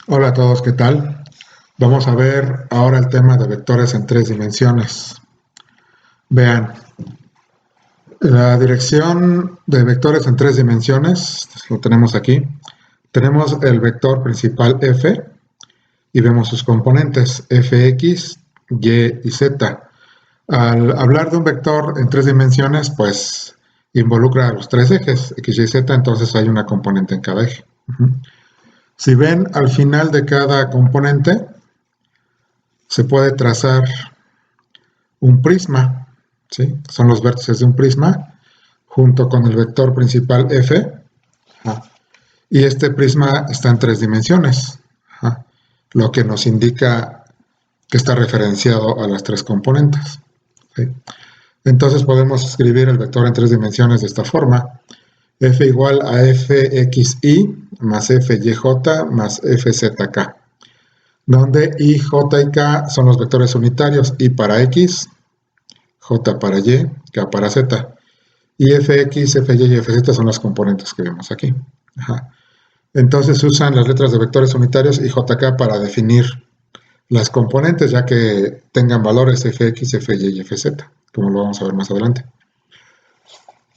Hola a todos, ¿qué tal? Vamos a ver ahora el tema de vectores en tres dimensiones. Vean, la dirección de vectores en tres dimensiones, lo tenemos aquí. Tenemos el vector principal f y vemos sus componentes fx, y y z. Al hablar de un vector en tres dimensiones, pues involucra a los tres ejes, x, y, z, entonces hay una componente en cada eje. Si ven, al final de cada componente se puede trazar un prisma, ¿sí? Son los vértices de un prisma, junto con el vector principal f, y este prisma está en tres dimensiones, lo que nos indica que está referenciado a las tres componentes, ¿sí? Entonces podemos escribir el vector en tres dimensiones de esta forma: f igual a fxy más fyj más fzk, donde i, j y k son los vectores unitarios: i para x, j para y, k para z. Y fx, fy y fz son las componentes que vemos aquí. Entonces se usan las letras de vectores unitarios y jk para definir las componentes, ya que tengan valores fx, fy y fz, como lo vamos a ver más adelante.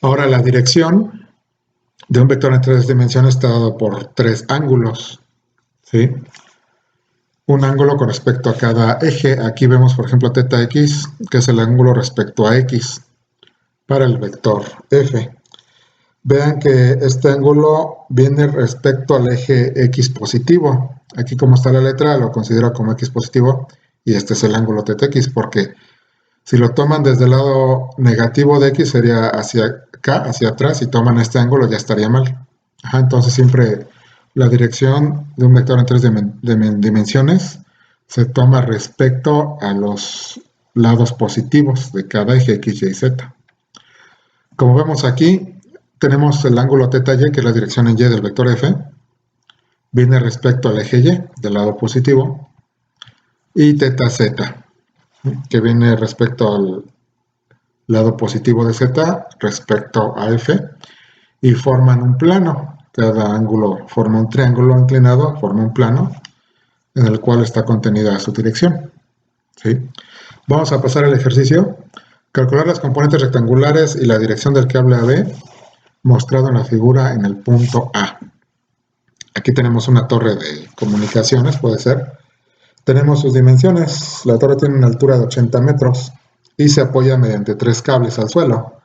Ahora, la dirección de un vector en tres dimensiones está dado por tres ángulos, ¿sí? Un ángulo con respecto a cada eje. Aquí vemos, por ejemplo, θx, que es el ángulo respecto a x para el vector f. Vean que este ángulo viene respecto al eje x positivo. Aquí, como está la letra, lo considero como x positivo, y este es el ángulo θx, porque si lo toman desde el lado negativo de x sería hacia acá, hacia atrás, y toman este ángulo ya estaría mal. Entonces siempre la dirección de un vector en tres dimensiones se toma respecto a los lados positivos de cada eje x, y, z. Como vemos aquí, tenemos el ángulo θy, que es la dirección en y del vector f, viene respecto al eje y del lado positivo, y θz, que viene respecto al lado positivo de z respecto a f, y forman un plano. Cada ángulo forma un triángulo inclinado, forma un plano en el cual está contenida su dirección, ¿sí? Vamos a pasar al ejercicio. Calcular las componentes rectangulares y la dirección del cable AB mostrado en la figura en el punto A. Aquí tenemos una torre de comunicaciones, puede ser. Tenemos sus dimensiones. La torre tiene una altura de 80 metros y se apoya mediante tres cables al suelo,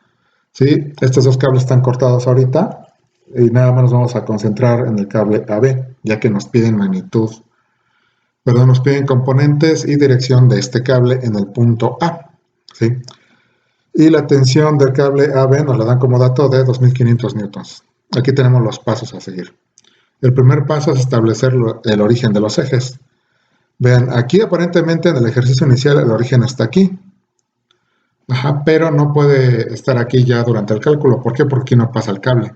¿sí? Estos dos cables están cortados ahorita y nada más nos vamos a concentrar en el cable AB, ya que nos piden nos piden componentes y dirección de este cable en el punto A, ¿sí? Y la tensión del cable AB nos la dan como dato de 2500 newtons. Aquí tenemos los pasos a seguir. El primer paso es establecer el origen de los ejes. Vean, aquí aparentemente en el ejercicio inicial el origen está aquí, pero no puede estar aquí ya durante el cálculo. ¿Por qué? Porque aquí no pasa el cable.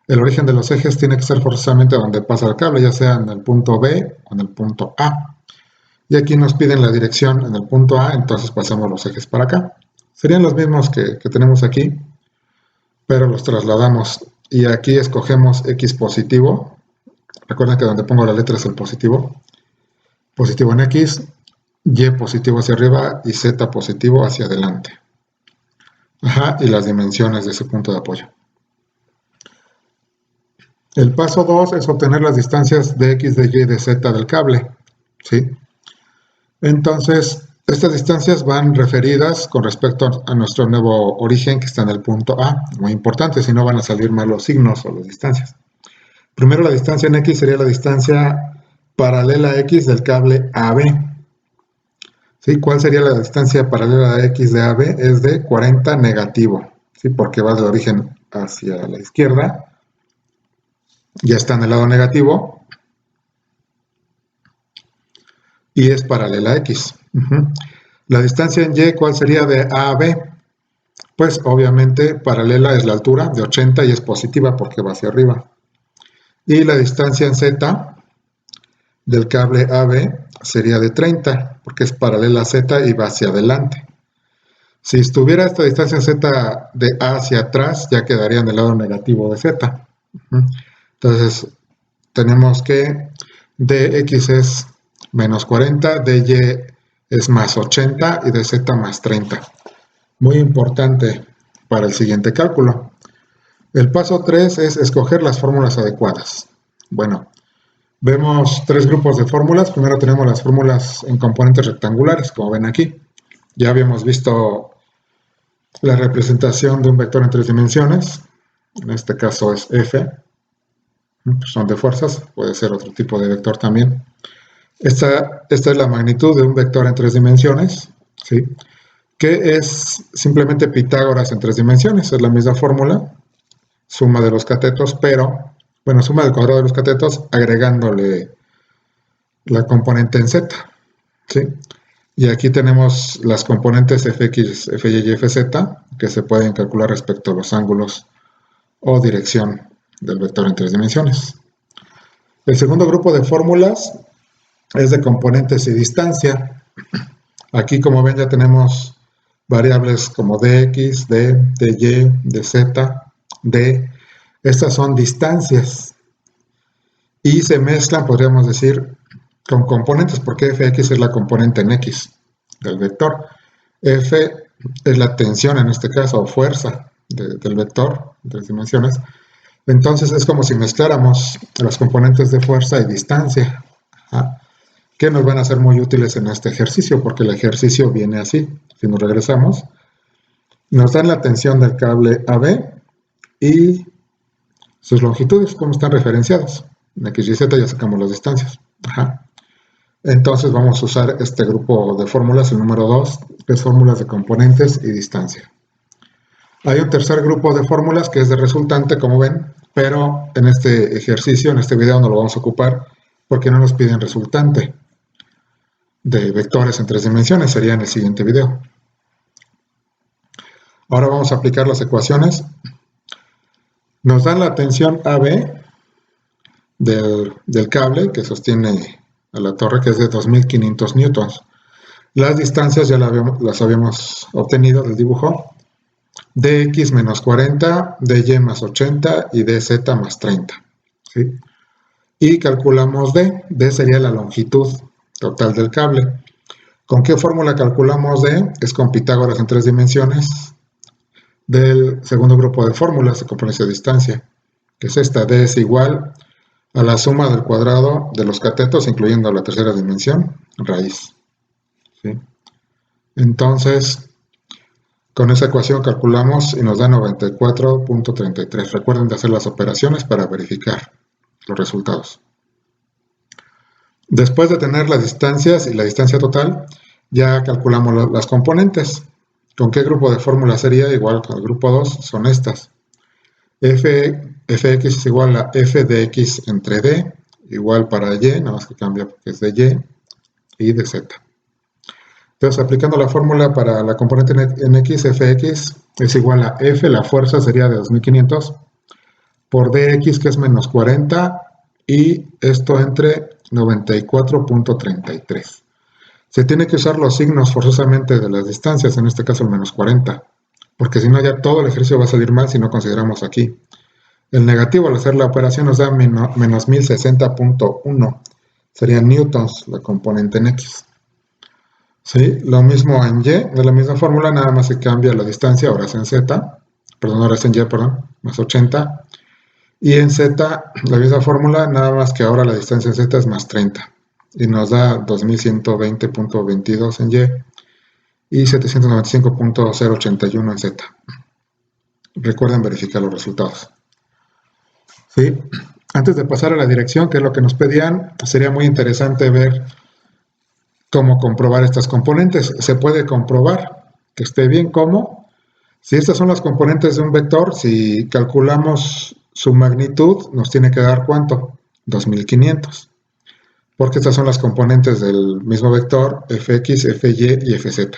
El origen de los ejes tiene que ser forzosamente donde pasa el cable, ya sea en el punto B o en el punto A. Y aquí nos piden la dirección en el punto A, entonces pasamos los ejes para acá. Serían los mismos que tenemos aquí, pero los trasladamos. Y aquí escogemos X positivo. Recuerden que donde pongo la letra es el positivo. Positivo en X, Y positivo hacia arriba y Z positivo hacia adelante. Y las dimensiones de ese punto de apoyo. El paso 2 es obtener las distancias de X, de Y y de Z del cable, ¿sí? Entonces, estas distancias van referidas con respecto a nuestro nuevo origen que está en el punto A. Muy importante, si no van a salir mal los signos o las distancias. Primero, la distancia en X sería la distancia paralela a X del cable AB. ¿Sí? ¿Cuál sería la distancia paralela a X de AB? Es de 40 negativo, ¿sí? Porque va del origen hacia la izquierda. Ya está en el lado negativo. Y es paralela a X. La distancia en Y, ¿cuál sería de A a B? Pues obviamente paralela es la altura de 80 y es positiva porque va hacia arriba. Y la distancia en Z del cable AB sería de 30 porque es paralela a Z y va hacia adelante. Si estuviera esta distancia en Z de A hacia atrás, ya quedaría en el lado negativo de Z. Entonces tenemos que dx es menos 40, dy es más 80 y dz más 30. Muy importante para el siguiente cálculo. El paso 3 es escoger las fórmulas adecuadas. Bueno, vemos tres grupos de fórmulas. Primero tenemos las fórmulas en componentes rectangulares, como ven aquí. Ya habíamos visto la representación de un vector en tres dimensiones. En este caso es f. Son de fuerzas, puede ser otro tipo de vector también. Esta es la magnitud de un vector en tres dimensiones, ¿sí? Que es simplemente Pitágoras en tres dimensiones. Es la misma fórmula, suma de los catetos, pero, bueno, suma del cuadrado de los catetos agregándole la componente en z, ¿sí? Y aquí tenemos las componentes fx, fy y fz que se pueden calcular respecto a los ángulos o dirección del vector en tres dimensiones. El segundo grupo de fórmulas es de componentes y distancia. Aquí, como ven, ya tenemos variables como dx, dy, dz, d. Estas son distancias y se mezclan, podríamos decir, con componentes, porque fx es la componente en x del vector. F es la tensión, en este caso, o fuerza del vector en tres dimensiones. Entonces es como si mezcláramos las componentes de fuerza y distancia, que nos van a ser muy útiles en este ejercicio, porque el ejercicio viene así. Si nos regresamos, nos dan la tensión del cable AB y sus longitudes, como están referenciadas. En X y Z ya sacamos las distancias. Entonces vamos a usar este grupo de fórmulas, el número 2, que es fórmulas de componentes y distancia. Hay un tercer grupo de fórmulas que es de resultante, como ven, pero en este ejercicio, en este video, no lo vamos a ocupar porque no nos piden resultante de vectores en tres dimensiones, sería en el siguiente video. Ahora vamos a aplicar las ecuaciones. Nos dan la tensión AB del cable que sostiene a la torre, que es de 2500 newtons. Las distancias ya las habíamos obtenido del dibujo. Dx menos 40, dy más 80 y dz más 30. ¿Sí? Y calculamos d. D sería la longitud total del cable. ¿Con qué fórmula calculamos d? Es con Pitágoras en tres dimensiones del segundo grupo de fórmulas de componentes de distancia, que es esta. D es igual a la suma del cuadrado de los catetos, incluyendo la tercera dimensión, raíz. ¿Sí? Entonces, con esa ecuación calculamos y nos da 94.33. Recuerden de hacer las operaciones para verificar los resultados. Después de tener las distancias y la distancia total, ya calculamos las componentes. ¿Con qué grupo de fórmula sería? Igual que el grupo 2, son estas. Fx es igual a f de x entre d, igual para y, nada más que cambia porque es de y de z. Entonces, aplicando la fórmula para la componente en x, fx es igual a f, la fuerza sería de 2500, por dx, que es menos 40, y esto entre 94.33. Se tiene que usar los signos forzosamente de las distancias, en este caso el menos 40, porque si no ya todo el ejercicio va a salir mal si no consideramos aquí. El negativo al hacer la operación nos da menos 1060.1, serían newtons la componente en x. ¿Sí? Lo mismo en y, de la misma fórmula, nada más se cambia la distancia, ahora es en z, perdón, ahora es en y, perdón, más 80. Y en z, la misma fórmula, nada más que ahora la distancia en z es más 30. Y nos da 2120.22 en y 795.081 en z. Recuerden verificar los resultados. ¿Sí? Antes de pasar a la dirección, que es lo que nos pedían, sería muy interesante ver cómo comprobar estas componentes. Se puede comprobar que esté bien. ¿Cómo? Si estas son las componentes de un vector, si calculamos su magnitud, nos tiene que dar ¿cuánto? 2500. Porque estas son las componentes del mismo vector, fx, fy y fz.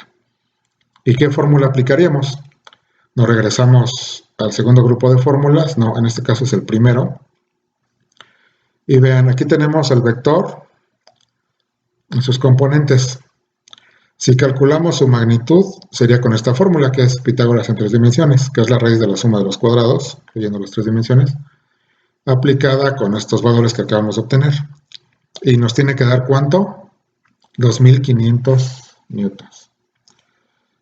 ¿Y qué fórmula aplicaríamos? Nos regresamos al segundo grupo de fórmulas, no, en este caso es el primero. Y vean, aquí tenemos el vector en sus componentes. Si calculamos su magnitud, sería con esta fórmula, que es Pitágoras en tres dimensiones, que es la raíz de la suma de los cuadrados, incluyendo las tres dimensiones, aplicada con estos valores que acabamos de obtener. y nos tiene que dar ¿cuánto? 2500 newtons.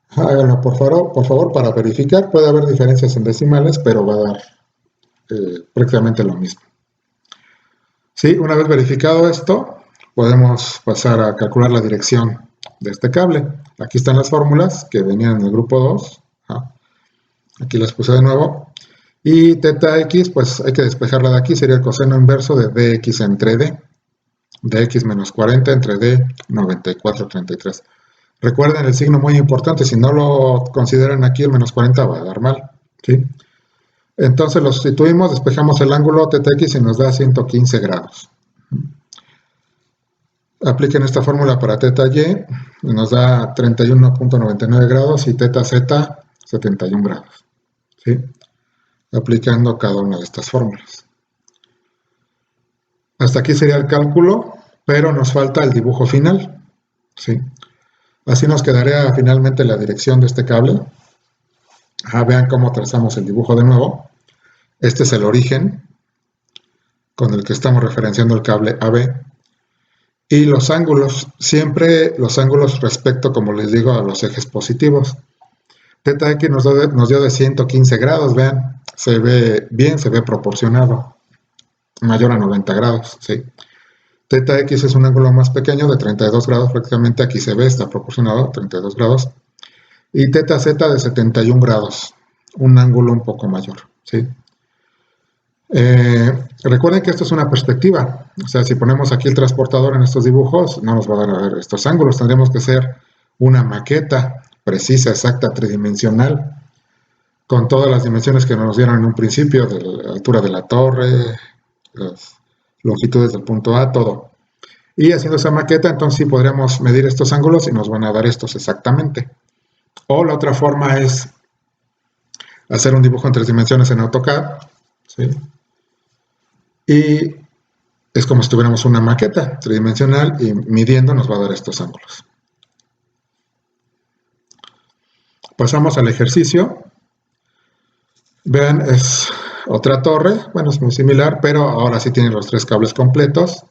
Háganlo por favor para verificar. Puede haber diferencias en decimales, pero va a dar prácticamente lo mismo. Sí, una vez verificado esto, podemos pasar a calcular la dirección de este cable. Aquí están las fórmulas que venían en el grupo 2. Aquí las puse de nuevo. Y teta x, pues hay que despejarla de aquí. Sería el coseno inverso de dx entre d. Dx menos 40 entre d 94,33. Recuerden el signo muy importante. Si no lo consideran aquí, el menos 40 va a dar mal. ¿Sí? Entonces lo sustituimos, despejamos el ángulo θx y nos da 115 grados. Apliquen esta fórmula para θy y nos da 31,99 grados y θz 71 grados. ¿Sí? Aplicando cada una de estas fórmulas. Hasta aquí sería el cálculo, pero nos falta el dibujo final. ¿Sí? Así nos quedaría finalmente la dirección de este cable. Vean cómo trazamos el dibujo de nuevo. Este es el origen con el que estamos referenciando el cable AB. Y los ángulos, siempre los ángulos respecto, como les digo, a los ejes positivos. θx nos dio de 115 grados, vean, se ve bien, se ve proporcionado, mayor a 90 grados, ¿sí? θx es un ángulo más pequeño, de 32 grados prácticamente, aquí se ve, está proporcionado, 32 grados. Y θz de 71 grados, un ángulo un poco mayor, ¿sí? Recuerden que esto es una perspectiva, o sea, si ponemos aquí el transportador en estos dibujos, no nos va a dar a ver estos ángulos, tendríamos que hacer una maqueta precisa, exacta, tridimensional, con todas las dimensiones que nos dieron en un principio, de la altura de la torre, las longitudes del punto A, todo. Y haciendo esa maqueta, entonces sí podríamos medir estos ángulos y nos van a dar estos exactamente. O la otra forma es hacer un dibujo en 3 dimensiones en AutoCAD, ¿sí? Y es como si tuviéramos una maqueta tridimensional y midiendo nos va a dar estos ángulos. Pasamos al ejercicio. Vean, es otra torre, bueno, es muy similar, pero ahora sí tiene los 3 cables completos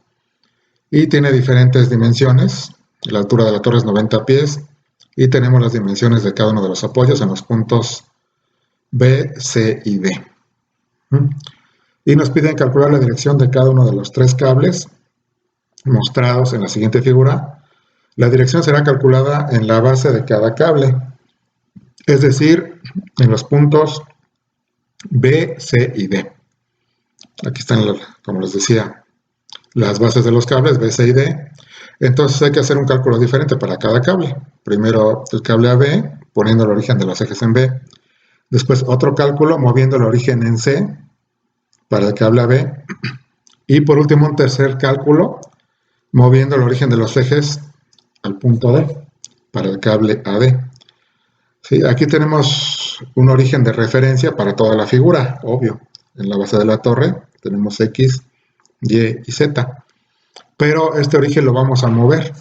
y tiene diferentes dimensiones. La altura de la torre es 90 pies y tenemos las dimensiones de cada uno de los apoyos en los puntos B, C y D. Y nos piden calcular la dirección de cada uno de los 3 cables mostrados en la siguiente figura. La dirección será calculada en la base de cada cable, es decir, en los puntos B, C y D. Aquí están, como les decía, las bases de los cables B, C y D. Entonces hay que hacer un cálculo diferente para cada cable. Primero el cable AB, poniendo el origen de los ejes en B. Después otro cálculo, moviendo el origen en C para el cable AB. Y por último un tercer cálculo, moviendo el origen de los ejes al punto D para el cable AD. Sí, aquí tenemos un origen de referencia para toda la figura, obvio. En la base de la torre tenemos X, Y y Z. Pero este origen lo vamos a mover.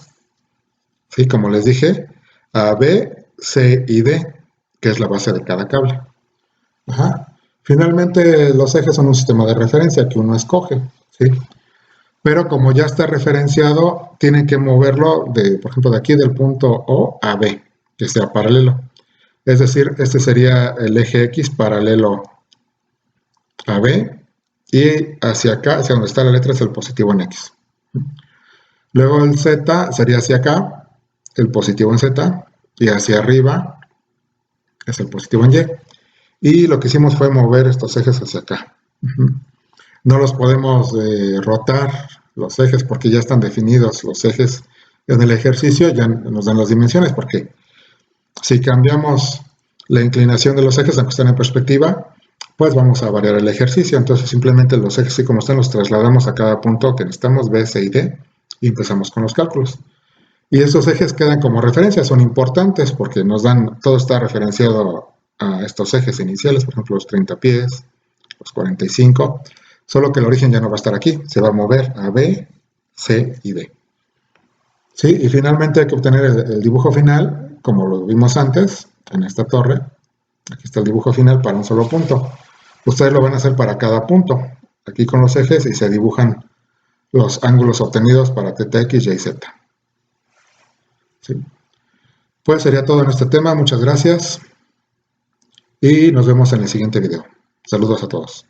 ¿Sí? Como les dije, a B, C y D, que es la base de cada cable. Finalmente, los ejes son un sistema de referencia que uno escoge. ¿Sí? Pero como ya está referenciado, tienen que moverlo, por ejemplo, de aquí del punto O a B, que sea paralelo. Es decir, este sería el eje X paralelo a B y hacia acá, hacia donde está la letra, es el positivo en X. Luego el Z sería hacia acá, el positivo en Z, y hacia arriba es el positivo en Y. Y lo que hicimos fue mover estos ejes hacia acá. No los podemos rotar, los ejes, porque ya están definidos los ejes en el ejercicio, ya nos dan las dimensiones, porque si cambiamos la inclinación de los ejes, aunque estén en perspectiva, pues vamos a variar el ejercicio. Entonces simplemente los ejes, así como están, los trasladamos a cada punto que necesitamos, B, C y D, y empezamos con los cálculos. Y estos ejes quedan como referencia, son importantes porque nos dan, todo está referenciado a estos ejes iniciales, por ejemplo los 30 pies, los 45, solo que el origen ya no va a estar aquí, se va a mover a B, C y D. ¿Sí? Y finalmente hay que obtener el dibujo final, como lo vimos antes, en esta torre. Aquí está el dibujo final para un solo punto. Ustedes lo van a hacer para cada punto, aquí con los ejes, y se dibujan los ángulos obtenidos para θx, y z. ¿Sí? Pues sería todo en este tema. Muchas gracias y nos vemos en el siguiente video. Saludos a todos.